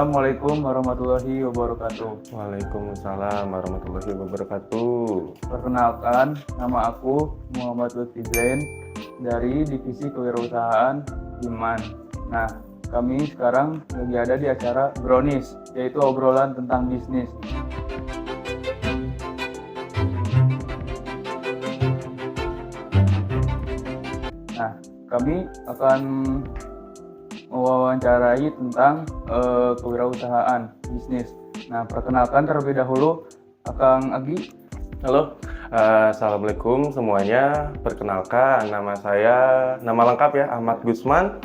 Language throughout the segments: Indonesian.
Assalamualaikum warahmatullahi wabarakatuh. Waalaikumsalam warahmatullahi wabarakatuh. Perkenalkan, nama aku Muhammad Lutfi Zain dari Divisi Kewirausahaan Iman. Nah, kami sekarang lagi ada di acara Brownies, yaitu obrolan tentang bisnis. Nah, kami akan mewawancarai tentang kewirausahaan bisnis. Nah, perkenalkan terlebih dahulu Akang Agi. Halo, assalamualaikum semuanya. Perkenalkan, nama lengkap ya Ahmad Gusman,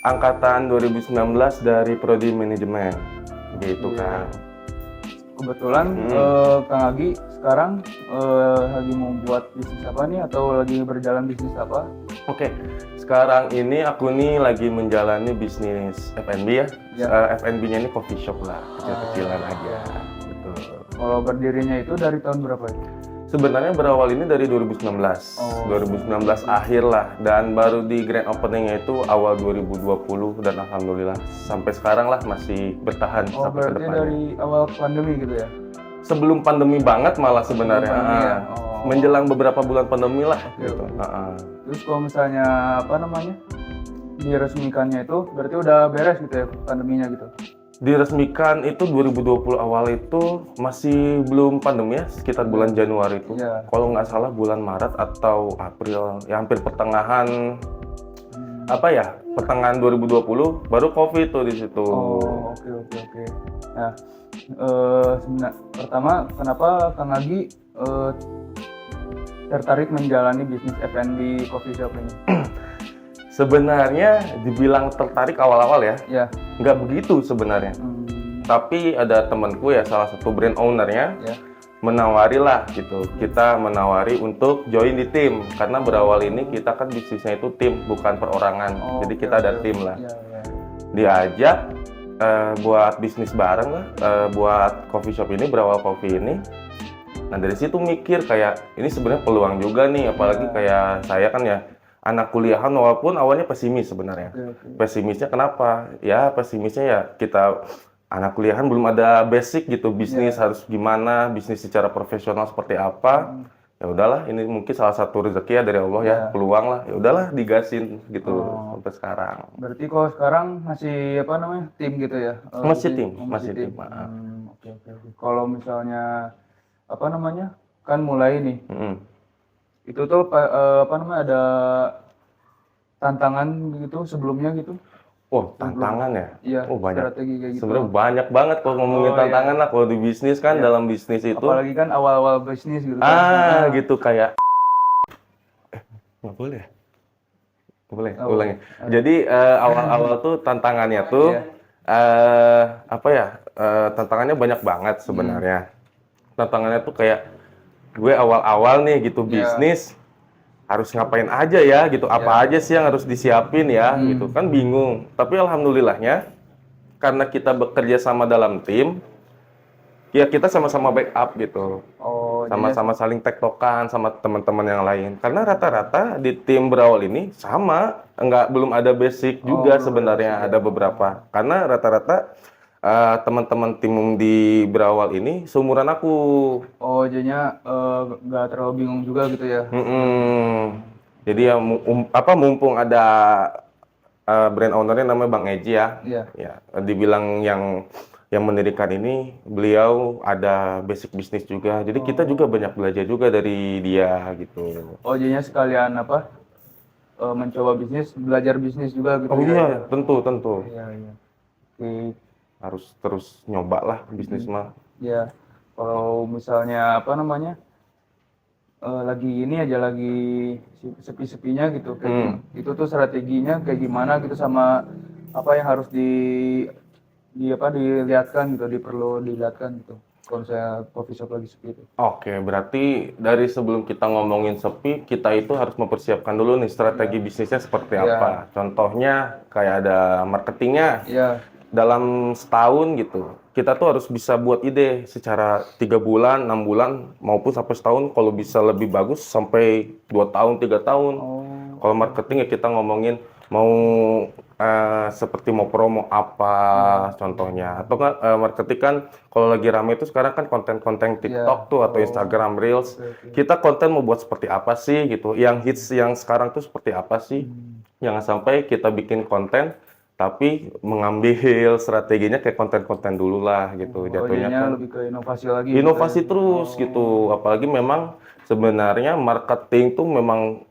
angkatan 2019 dari Prodi Manajemen. Gitu kan. Kebetulan Kang Agi sekarang lagi membuat bisnis apa nih, atau lagi berjalan bisnis apa? Oke, sekarang ini aku nih lagi menjalani bisnis F&B ya. F&B-nya ini coffee shop lah, kecil-kecilan aja. Betul. Kalau berdirinya itu dari tahun berapa ya? Sebenarnya berawal ini dari 2019, 2019 akhir lah, dan baru di grand openingnya itu awal 2020, dan alhamdulillah sampai sekarang lah masih bertahan sampai ke Berarti depannya. dari awal pandemi gitu ya? Sebelum pandemi banget malah sebenarnya, menjelang beberapa bulan pandemi lah. Gitu. Terus kalau misalnya diresmikannya itu berarti udah beres gitu ya pandeminya gitu? Diresmikan itu 2020 awal itu masih belum pandemi ya, sekitar bulan Januari itu. Kalau nggak salah bulan Maret atau April, ya hampir pertengahan pertengahan 2020 baru COVID tuh di situ. Oke. Nah, pertama kenapa Kang Agi tertarik menjalani bisnis F&B coffee shop ini? Sebenarnya dibilang tertarik awal-awal ya, nggak begitu sebenarnya. Tapi ada temanku ya, salah satu brand ownernya, menawari lah gitu. Kita menawari untuk join di tim, karena berawal ini kita kan bisnisnya itu tim, bukan perorangan. Jadi kita ada tim lah. Diajak buat bisnis bareng lah, buat coffee shop ini, berawal coffee ini. Nah dari situ mikir kayak ini sebenarnya peluang juga nih, apalagi kayak saya kan ya anak kuliahan, walaupun awalnya pesimis sebenarnya. Pesimisnya kenapa? Ya pesimisnya ya kita anak kuliahan belum ada basic gitu, bisnis harus gimana, bisnis secara profesional seperti apa. Ya udahlah, ini mungkin salah satu rezeki ya dari Allah ya, peluang lah. Ya udahlah digasin gitu sampai sekarang. Berarti kalau sekarang masih tim gitu ya? Masih tim. Oke. Kalau misalnya kan mulai nih. Itu tuh ada tantangan gitu sebelumnya gitu? Tantangan ya? Iya, Banyak. strategi kayak gitu. Sebenarnya banyak banget kalau ngomongin tantangan lah, kalau di bisnis kan, dalam bisnis itu. Apalagi kan awal-awal bisnis gitu. Gitu kayak nggak boleh. Nggak boleh, ulangi. Jadi awal-awal tuh tantangannya tuh tantangannya banyak banget sebenarnya. Tantangannya tuh kayak gue awal-awal nih gitu bisnis harus ngapain aja ya gitu, apa aja sih yang harus disiapin ya gitu kan, bingung. Tapi alhamdulillahnya karena kita bekerja sama dalam tim, ya kita sama-sama backup gitu, sama-sama saling tektokan sama teman-teman yang lain. Karena rata-rata di tim berawal ini sama, belum ada basic juga sebenarnya, ada beberapa. Karena rata-rata teman-teman tim di berawal ini seumuran aku. Jadinya nggak terlalu bingung juga gitu ya? Jadi ya mumpung ada brand ownernya namanya Bang Eji ya. Ya, dibilang yang mendirikan ini, beliau ada basic bisnis juga. Jadi kita juga banyak belajar juga dari dia gitu. Jadinya sekalian mencoba bisnis, belajar bisnis juga gitu? Iya, tentu. Iya. Harus terus nyoba lah bisnis mah. Ya, kalau misalnya lagi sepi-sepinya gitu, itu tuh strateginya kayak gimana gitu, sama apa yang harus dilihatkan gitu, perlu dilihatkan gitu kalau misalnya coffee shop lagi sepi itu. Oke, berarti dari sebelum kita ngomongin sepi, kita itu harus mempersiapkan dulu nih strategi bisnisnya seperti apa. Contohnya kayak ada marketingnya. Dalam setahun gitu, kita tuh harus bisa buat ide secara 3 bulan, 6 bulan, maupun sampai setahun, kalau bisa lebih bagus sampai 2 tahun, 3 tahun. Kalau marketing ya kita ngomongin mau seperti mau promo apa contohnya, atau kan marketing kan kalau lagi rame itu sekarang kan konten-konten TikTok tuh atau Instagram Reels. Kita konten mau buat seperti apa sih gitu, yang hits yang sekarang tuh seperti apa sih. Jangan sampai kita bikin konten tapi mengambil strateginya kayak konten-konten dulu lah gitu. Jatuhnya kan lebih ke inovasi lagi gitu ya. inovasi terus gitu. Apalagi memang sebenarnya marketing tuh memang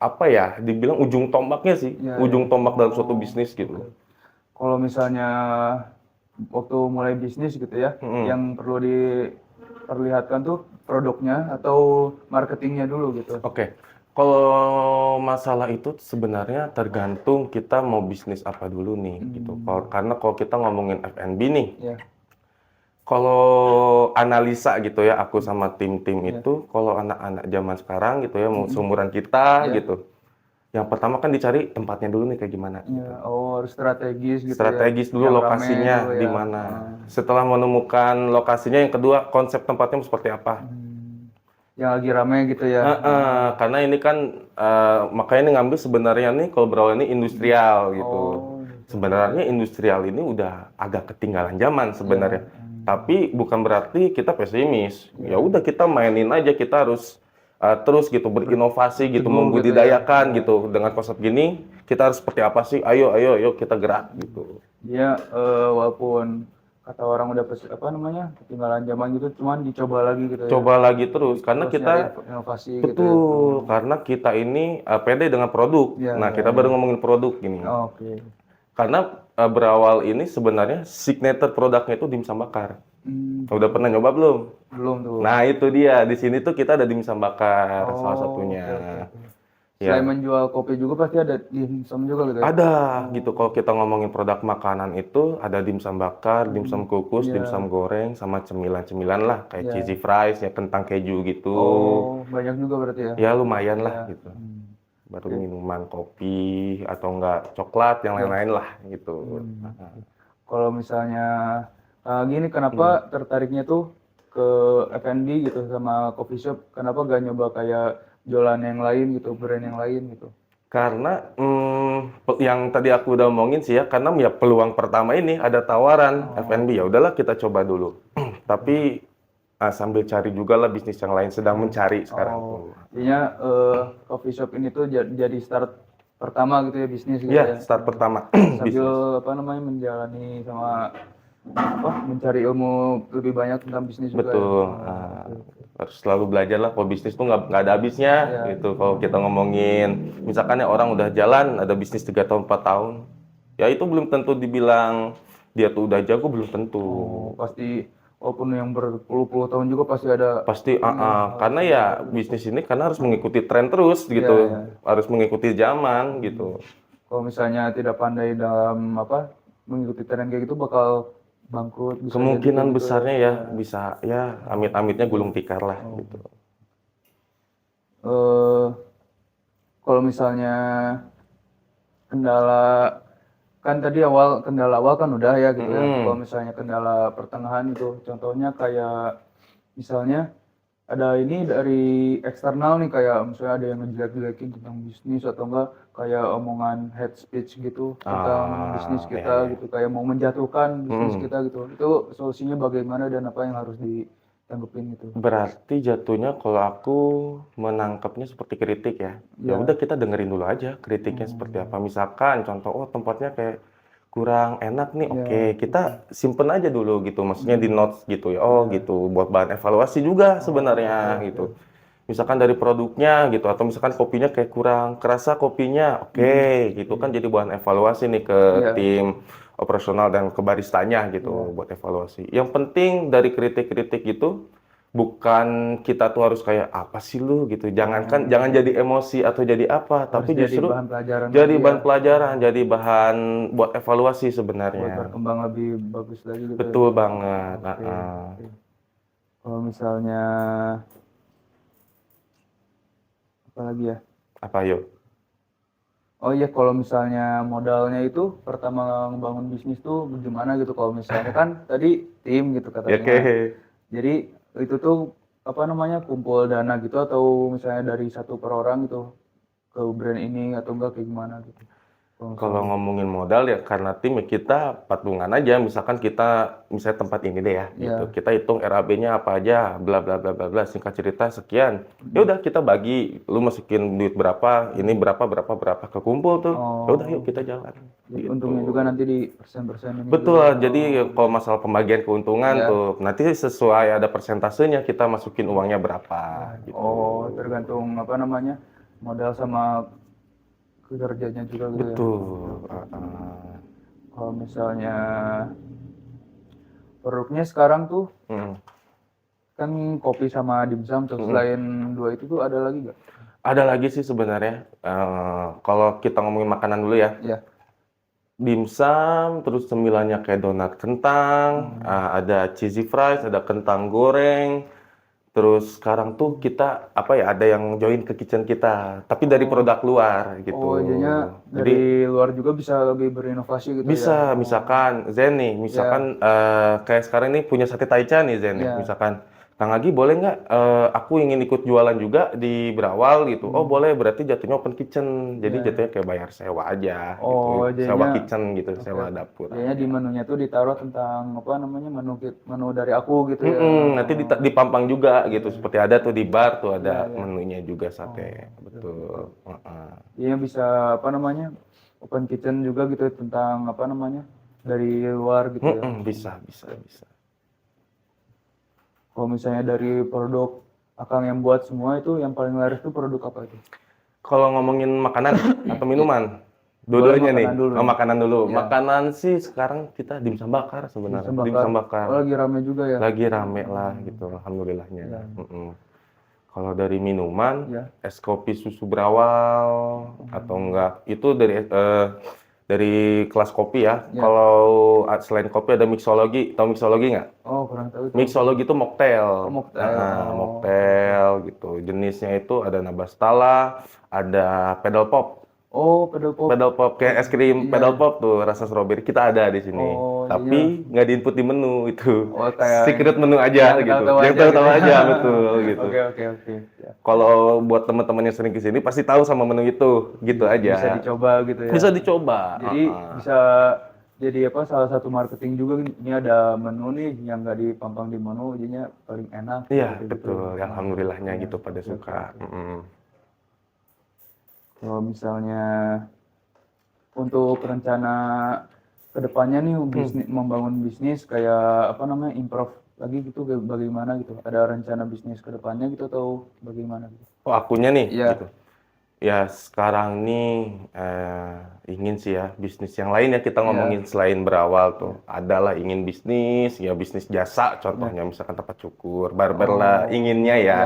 apa ya, dibilang ujung tombaknya sih, ujung tombak dalam suatu bisnis gitu. Kalau misalnya waktu mulai bisnis gitu ya, yang perlu diperlihatkan tuh produknya atau marketingnya dulu gitu. Oke. Kalau masalah itu sebenarnya tergantung kita mau bisnis apa dulu nih gitu. Karena kalau kita ngomongin F&B nih, kalau analisa gitu ya, aku sama tim-tim itu, kalau anak-anak zaman sekarang gitu ya, mau seumuran kita gitu, yang pertama kan dicari tempatnya dulu nih kayak gimana. Gitu. Harus strategis gitu Strategis dulu yang lokasinya rame dulu di mana. Setelah menemukan lokasinya, yang kedua konsep tempatnya seperti apa. Yang lagi rame gitu ya. Karena ini kan makanya ini ngambil sebenarnya nih kalau berawal ini industrial gitu. Sebenarnya industrial ini udah agak ketinggalan zaman sebenarnya. Tapi bukan berarti kita pesimis. Ya udah kita mainin aja, kita harus terus gitu berinovasi gitu, membudidayakan gitu. Dengan konsep gini, kita harus seperti apa sih? Ayo kita gerak gitu. Dia walaupun kata orang udah ketinggalan zaman gitu, cuman dicoba lagi gitu ya. Coba lagi terus karena kita inovasi betul gitu ya. Karena kita ini pede dengan produk. Nah, kita baru ngomongin produk gini. Karena berawal ini sebenarnya signature produknya itu dimsum bakar. Udah pernah nyoba belum? Belum tuh. Nah, itu dia. Di sini tuh kita ada dimsum bakar salah satunya. Selain menjual kopi juga pasti ada dimsum juga gitu ya? Ada gitu. Kalau kita ngomongin produk makanan itu ada dimsum bakar, dimsum kukus, dimsum goreng, sama cemilan-cemilan lah kayak cheesy fries, ya kentang keju gitu. Banyak juga berarti ya? Ya lumayan lah gitu. Baru minuman kopi atau enggak coklat yang lain-lain lah gitu. Kalau misalnya gini, kenapa tertariknya tuh ke F&B gitu sama coffee shop? Kenapa gak nyoba kayak jualan yang lain gitu, brand yang lain gitu? Karena yang tadi aku udah omongin sih ya, karena ya peluang pertama ini ada tawaran F&B, ya udahlah kita coba dulu. Tapi sambil cari juga lah bisnis yang lain, sedang mencari sekarang. Jadinya coffee shop ini tuh jadi start pertama gitu ya, bisnis gitu ya? Iya, start pertama. Sambil menjalani sama mencari ilmu lebih banyak tentang bisnis juga. Betul. Harus selalu belajar lah. Kalau bisnis tuh nggak ada habisnya gitu. Kalau kita ngomongin, misalkan ya orang udah jalan, ada bisnis 3 tahun, 4 tahun, ya itu belum tentu dibilang dia tuh udah jago, belum tentu. Pasti walaupun yang berpuluh-puluh tahun juga pasti ada. Pasti, karena ya bisnis ini karena harus mengikuti tren terus gitu, harus mengikuti zaman gitu. Kalau misalnya tidak pandai dalam mengikuti tren kayak gitu, bakal bangkrut. Kemungkinan besarnya ya bisa ya amit-amitnya gulung tikar lah gitu. Kalau misalnya kendala kan tadi kendala awal kan udah ya gitu ya. Kalau misalnya kendala pertengahan itu, contohnya kayak misalnya ada ini dari eksternal nih, kayak misalnya ada yang ngejelek-jelekin tentang bisnis atau enggak kayak omongan hate speech gitu tentang bisnis kita gitu, kayak mau menjatuhkan bisnis kita gitu. Itu solusinya bagaimana dan apa yang harus ditanggepin gitu? Berarti jatuhnya kalau aku menangkapnya seperti kritik ya. Ya udah kita dengerin dulu aja kritiknya seperti apa. Misalkan contoh, tempatnya kayak kurang enak nih, oke, kita simpen aja dulu gitu, maksudnya di notes gitu ya, gitu, buat bahan evaluasi juga sebenarnya gitu. Misalkan dari produknya gitu, atau misalkan kopinya kayak kurang kerasa kopinya, oke, gitu kan jadi bahan evaluasi nih ke tim operasional dan ke baristanya gitu, buat evaluasi. Yang penting dari kritik-kritik itu, bukan kita tuh harus kayak apa sih lu gitu, jangan jadi emosi atau jadi apa, tapi justru jadi bahan pelajaran, jadi bahan buat evaluasi sebenarnya. Buat berkembang lebih bagus lagi gitu. Betul banget. Kalau misalnya apa lagi ya? Apa yuk? Oh iya, kalau misalnya modalnya itu pertama ngebangun bisnis tuh gimana gitu? Kalau misalnya kan tadi tim gitu katanya. Jadi itu tuh kumpul dana gitu, atau misalnya dari satu per orang gitu ke brand ini, atau enggak kayak gimana gitu? Kalau ngomongin modal ya karena tim ya kita patungan aja. Misalkan misalnya tempat ini deh ya, gitu. Kita hitung RAB-nya apa aja, bla bla bla bla bla. Singkat cerita sekian. Ya udah kita bagi. Lu masukin duit berapa, ini berapa kekumpul tuh. Ya udah yuk kita jalan. Jadi untungnya juga nanti di persen-persen ini. Betul. Jadi kalau masalah pembagian keuntungan tuh nanti sesuai ada persentasenya kita masukin uangnya berapa. Gitu. Oh, tergantung apa namanya modal sama kerjanya juga gitu. Betul. Kalau misalnya produknya sekarang tuh kan kopi sama dimsum tuh, selain dua itu tuh ada lagi nggak? Ada lagi sih sebenarnya. Kalau kita ngomongin makanan dulu ya. Dimsum, terus cemilannya kayak donat kentang, ada cheesy fries, ada kentang goreng. Terus sekarang tuh kita ada yang join ke kitchen kita, tapi dari produk luar gitu. Oh, jadinya dari luar juga bisa lebih berinovasi gitu bisa, misalkan Zen nih, kayak sekarang ini punya sate taichan nih Zen nih, misalkan Kang Agi boleh nggak aku ingin ikut jualan juga di Berawal gitu. Oh boleh, berarti jatuhnya open kitchen. Jadi jatuhnya kayak bayar sewa aja gitu. Sewa kitchen gitu, sewa dapur. Jadinya di menunya tuh ditaruh tentang apa namanya menu dari aku gitu ya. Nanti dipampang juga gitu. Seperti ada tuh di bar tuh ada menunya juga sate. Betul. Jadinya bisa apa namanya open kitchen juga gitu tentang apa namanya dari luar gitu ya. Bisa. Kalau misalnya dari produk Akang yang buat semua itu yang paling laris itu produk apa itu? Kalau ngomongin makanan atau minuman, dua-duanya nih. Makanan dulu. Makanan sih sekarang kita dimsum bakar sebenarnya. Dimsum bakar. Oh, lagi rame juga ya? Lagi rame lah gitu, alhamdulillahnya. Kalau dari minuman, es kopi susu Berawal atau enggak itu dari kelas kopi ya. Kalau selain kopi ada mixologi. Tahu mixologi nggak? Oh, kurang tahu. Mixologi itu mocktail. Mocktail gitu. Jenisnya itu ada Nabastala, ada pedal pop. Oh, pedal pop. Pedal pop kayak es krim pedal pop tuh rasa strawberry. Kita ada di sini. Tapi nggak di-input di menu itu. Kayak secret menu aja gitu. Yang tahu-tahu aja betul gitu. Oke. Kalau buat teman-teman yang sering kesini pasti tahu sama menu itu, gitu aja. Bisa dicoba gitu ya. Bisa dicoba. Jadi bisa jadi apa salah satu marketing juga ini ada menu nih yang nggak dipampang di menu, jadinya paling enak. Iya betul. Alhamdulillahnya gitu pada suka. Kalau misalnya untuk rencana kedepannya nih membangun bisnis kayak apa namanya improve lagi gitu bagaimana gitu, ada rencana bisnis kedepannya gitu atau bagaimana gitu? Oh akunya nih gitu. Ya sekarang nih ingin sih ya bisnis yang lain ya kita ngomongin selain Berawal tuh adalah ingin bisnis jasa contohnya misalkan tempat cukur, barber lah inginnya ya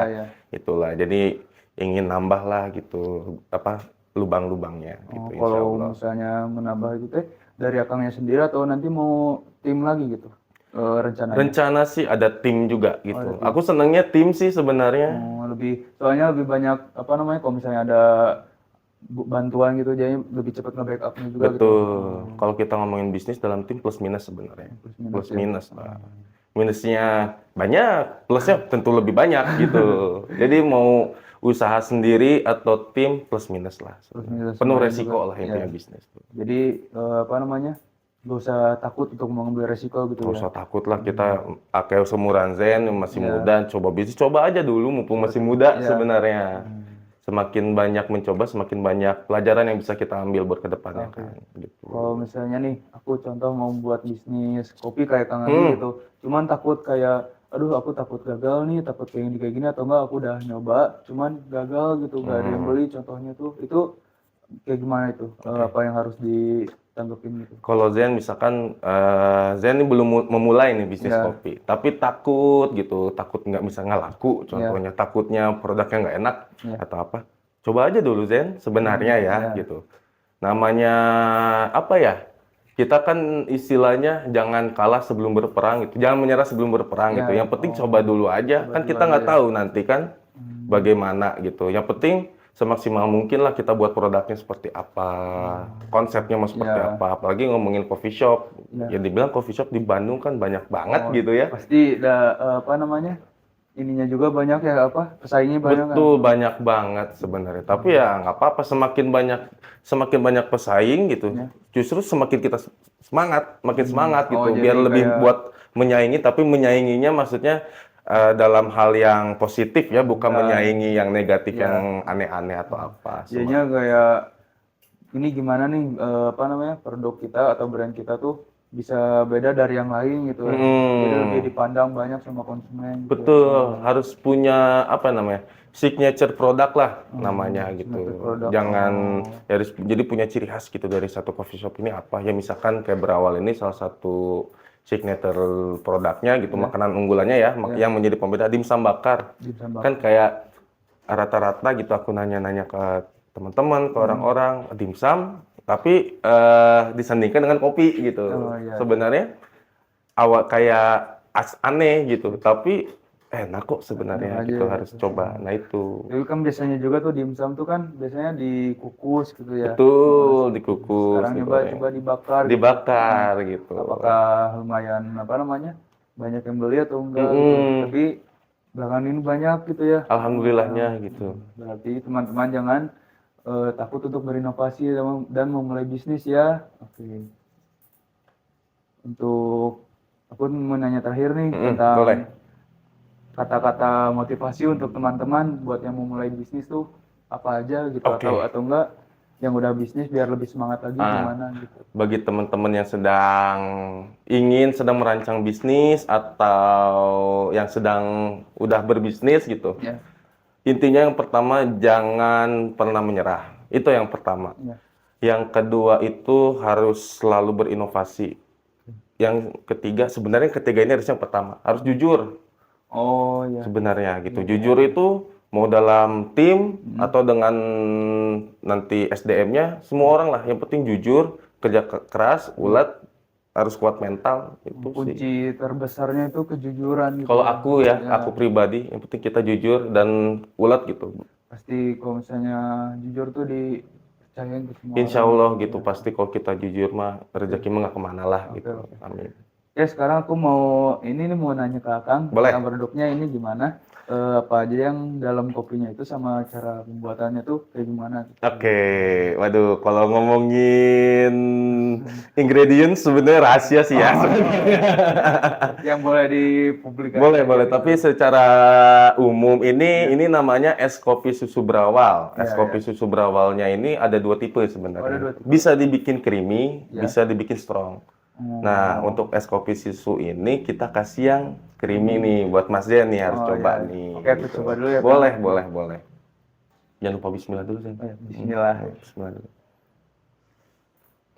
itulah. Jadi ingin nambah lah gitu lubang-lubangnya gitu. Kalau misalnya menambah itu dari Akangnya sendiri atau nanti mau tim lagi gitu rencananya? Rencana sih ada tim juga gitu. Aku senangnya tim sih sebenarnya. Soalnya lebih banyak apa namanya kalau misalnya ada bantuan gitu jadi lebih cepat nge-backupnya juga. Betul. Kalau kita ngomongin bisnis dalam tim plus minus sebenarnya. Plus minus lah. Minusnya banyak, plusnya tentu lebih banyak gitu. Jadi mau usaha sendiri atau tim plus minus lah. Penuh resiko lah intinya bisnis. Jadi apa namanya? Gak usah takut untuk mengambil resiko gitu. Gak usah takut lah kita kayak seumuran Zen masih muda, coba bisnis, coba aja dulu mumpung masih muda sebenarnya. Semakin banyak mencoba, semakin banyak pelajaran yang bisa kita ambil buat kedepannya kan. Gitu. Kalau misalnya nih, aku contoh mau buat bisnis kopi kayak Kang Agi gitu, cuman takut kayak, aduh aku takut gagal nih, takut kayak gini atau enggak aku udah nyoba, cuman gagal gitu, gak ada yang beli contohnya tuh, itu kayak gimana itu? Apa yang harus ditanggepin gitu? Kalau Zen misalkan, Zen ini belum memulai nih bisnis kopi, tapi takut gitu, takut nggak bisa ngelaku contohnya, takutnya produknya nggak enak atau apa. Coba aja dulu Zen, sebenarnya ya gitu. Namanya apa ya? Kita kan istilahnya jangan kalah sebelum berperang gitu, jangan menyerah sebelum berperang gitu. Yang penting coba dulu aja, kan kita nggak tahu nanti kan bagaimana gitu. Yang penting semaksimal mungkin lah kita buat produknya seperti apa, konsepnya mau seperti apa. Apalagi ngomongin coffee shop, ya dibilang coffee shop di Bandung kan banyak banget gitu ya. Pasti ada apa namanya ininya juga banyak ya, apa, pesaingnya banyak kan? Betul, banyak banget sebenarnya. Tapi ya nggak apa-apa, semakin banyak pesaing gitu. Ya. Justru semakin kita semangat, makin semangat Oh, gitu. jadi Biar lebih kayak buat menyaingi, tapi menyainginya maksudnya dalam hal yang positif ya, bukan Nah, menyaingi yang negatif, ya. yang aneh-aneh atau apa. Jadinya kayak ini gimana nih apa namanya produk kita atau brand kita tuh bisa beda dari yang lain gitu ya. Jadi lebih dipandang banyak sama konsumen. Gitu. Betul, harus punya apa namanya signature produk lah namanya gitu. Produk. Jangan ya harus jadi punya ciri khas gitu dari satu coffee shop ini apa ya, misalkan kayak berawal ini salah satu signature produknya gitu, makanan unggulannya ya, yang menjadi pembeda dimsum bakar. Kan kayak rata-rata gitu aku nanya-nanya ke teman-teman, ke orang-orang dimsum, tapi disandingkan dengan kopi gitu. Sebenarnya awal kayak aneh gitu, tapi enak kok sebenarnya gitu, harus coba. Nah itu. Jadi kan biasanya juga tuh dimsum tuh kan biasanya dikukus gitu ya. Betul, dikukus. Sekarang coba dibakar. Dibakar gitu. Apakah lumayan apa namanya banyak yang beli atau enggak gitu. Tapi belakangan ini banyak gitu ya. Alhamdulillahnya gitu. Berarti teman-teman jangan takut untuk berinovasi dan memulai bisnis ya. Oke. Untuk aku mau nanya terakhir nih tentang boleh. kata-kata motivasi untuk teman-teman buat yang mau mulai bisnis tuh apa aja gitu atau enggak yang udah bisnis biar lebih semangat lagi gimana gitu. Bagi teman-teman yang sedang merancang bisnis atau yang sedang udah berbisnis gitu. Intinya yang pertama jangan pernah menyerah. Itu yang pertama. Yang kedua itu harus selalu berinovasi. Yang ketiga ini harus yang pertama, harus jujur. Sebenarnya gitu. Jujur itu mau dalam tim atau dengan nanti SDM-nya, semua orang lah. Yang penting jujur, kerja keras, ulet, harus kuat mental. Itu kunci terbesarnya itu kejujuran. Gitu. Kalau aku ya, aku pribadi, yang penting kita jujur dan ulet gitu. Pasti kalau misalnya jujur tuh dipercayain ke semua Insya Allah orang, gitu. Pasti kalau kita jujur mah rezeki mah nggak kemana lah gitu. Amin. Ya sekarang aku mau nanya ke Akang tentang produknya ini gimana, apa aja yang dalam kopinya itu sama cara pembuatannya tuh kayak gimana? Oke, waduh, kalau ngomongin ingredients sebenarnya rahasia sih ya. Yang boleh dipublikasikan. Boleh. Tapi secara umum ini namanya es kopi susu berawal. Es kopi susu berawalnya ini ada dua tipe sebenarnya. Bisa dibikin creamy, bisa dibikin strong. Nah, untuk es kopi susu ini kita kasih yang creamy nih buat Mas Zen nih, harus coba nih. Oke, aku coba dulu ya. Boleh. Jangan lupa bismillah dulu, Zen. Bismillah dulu.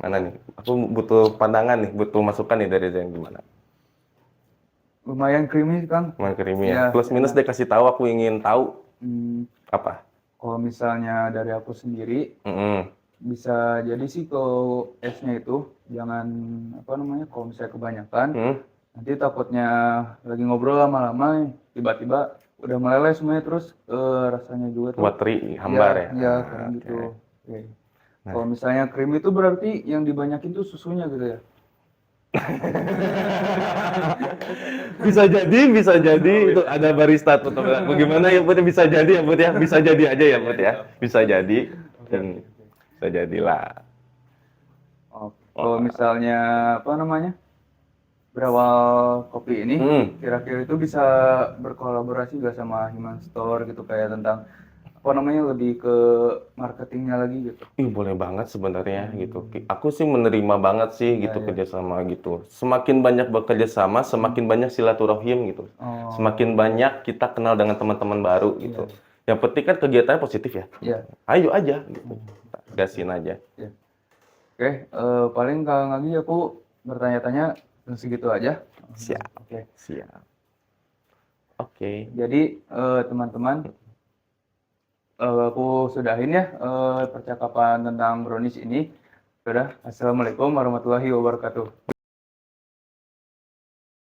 Mana nih? Aku butuh pandangan nih, butuh masukan nih dari Zen gimana? Lumayan creamy, Kang. Lumayan creamy ya. Plus minus deh kasih tahu, aku ingin tahu. Apa? Kalau misalnya dari aku sendiri, bisa jadi sih kalau esnya itu jangan kalau misalnya kebanyakan nanti takutnya lagi ngobrol lama-lama tiba-tiba udah meleleh semuanya, terus rasanya juga tuh hambar ya kayak gitu. Kalau misalnya krim itu berarti yang dibanyakin tuh susunya gitu ya. bisa jadi itu ada barista tuh bagaimana ya Bud, bisa jadi ya Bud ya, bisa jadi aja ya Bud ya, bisa jadi dan bisa jadilah. Kalau misalnya berawal kopi ini kira-kira itu bisa berkolaborasi gak sama Human Store gitu, kayak tentang lebih ke marketingnya lagi gitu. Boleh banget sebenarnya gitu. Aku sih menerima banget sih gitu kerjasama gitu. Semakin banyak bekerja sama, semakin banyak silaturahim gitu. Semakin banyak kita kenal dengan teman-teman baru gitu. Yang penting kan kegiatannya positif ya. Ayo aja gitu. Gasin aja. Oke, paling Kang lagi aku bertanya-tanya segitu aja. Siap. Oke. Jadi teman-teman, aku sudahin ya percakapan tentang brownies ini. Sudah. Assalamualaikum warahmatullahi wabarakatuh.